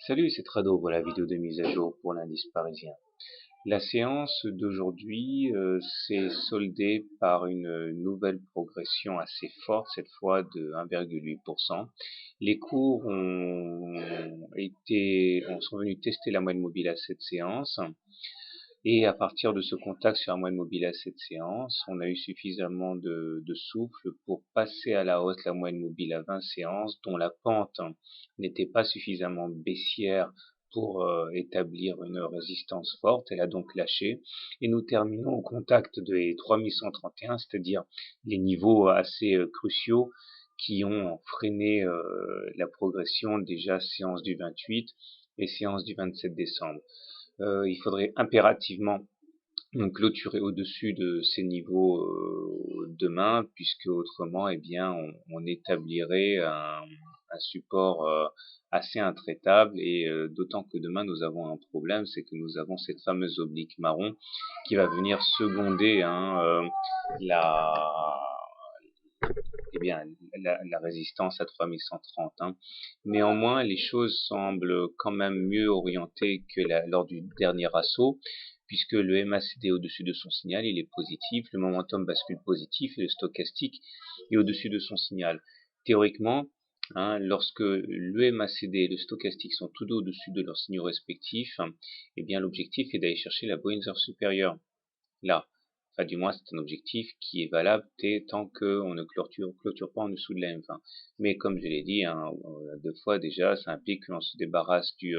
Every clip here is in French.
Salut, c'est Trado pour la vidéo de mise à jour pour l'indice parisien. La séance d'aujourd'hui s'est soldée par une nouvelle progression assez forte, cette fois de 1,8%. Les cours sont venus tester la moyenne mobile à cette séance. Et à partir de ce contact sur la moyenne mobile à cette séance, on a eu suffisamment de souffle pour passer à la hausse la moyenne mobile à 20 séances, dont la pente n'était pas suffisamment baissière pour établir une résistance forte. Elle a donc lâché. Et nous terminons au contact des 3131, c'est-à-dire les niveaux assez cruciaux qui ont freiné la progression déjà séance du 28 et séance du 27 décembre. Il faudrait impérativement clôturer au-dessus de ces niveaux demain, puisque autrement, eh bien, on établirait un support assez intraitable, et d'autant que demain nous avons un problème, c'est que nous avons cette fameuse oblique marron qui va venir seconder la eh bien, la résistance à 3130. Néanmoins, les choses semblent quand même mieux orientées que lors du dernier assaut, puisque le MACD au-dessus de son signal, il est positif, le momentum bascule positif et le stochastique est au-dessus de son signal. Théoriquement, lorsque le MACD et le stochastique sont tous deux au-dessus de leurs signaux respectifs, eh bien l'objectif est d'aller chercher la Bollinger supérieure. Là, enfin du moins c'est un objectif qui est valable tant qu'on ne clôture pas en dessous de la M20. Mais comme je l'ai dit deux fois déjà, ça implique que l'on se débarrasse du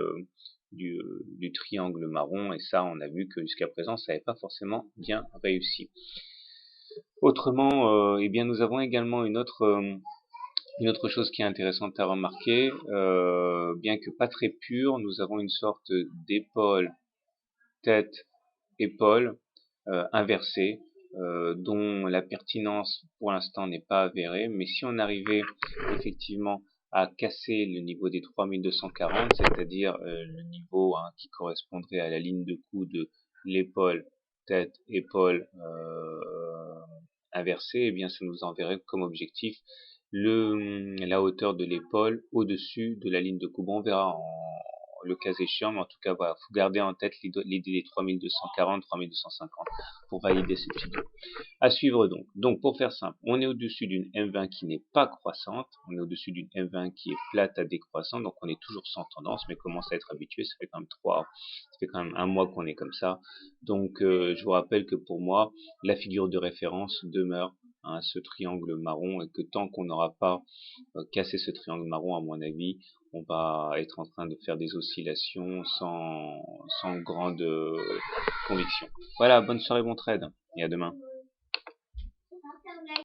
triangle marron, et ça on a vu que jusqu'à présent ça n'avait pas forcément bien réussi. Autrement, eh bien nous avons également une autre chose qui est intéressante à remarquer, bien que pas très pure, nous avons une sorte d'épaule, tête, épaule inversée, dont la pertinence pour l'instant n'est pas avérée, mais si on arrivait effectivement à casser le niveau des 3240, c'est-à-dire le niveau qui correspondrait à la ligne de coup de l'épaule, tête, épaule inversée, eh bien ça nous enverrait comme objectif la hauteur de l'épaule au-dessus de la ligne de coup. Bon, on verra le cas échéant, mais en tout cas, voilà, faut garder en tête l'idée des 3240, 3250 pour valider cette figure. À suivre donc. Donc, pour faire simple, on est au-dessus d'une M20 qui n'est pas croissante, on est au-dessus d'une M20 qui est plate à décroissante, donc on est toujours sans tendance, mais commence à être habitué, ça fait quand même un mois qu'on est comme ça. Donc, je vous rappelle que pour moi, la figure de référence demeure ce triangle marron, et que tant qu'on n'aura pas cassé ce triangle marron, à mon avis, on va être en train de faire des oscillations sans grande conviction. Voilà, bonne soirée, bon trade, et à demain.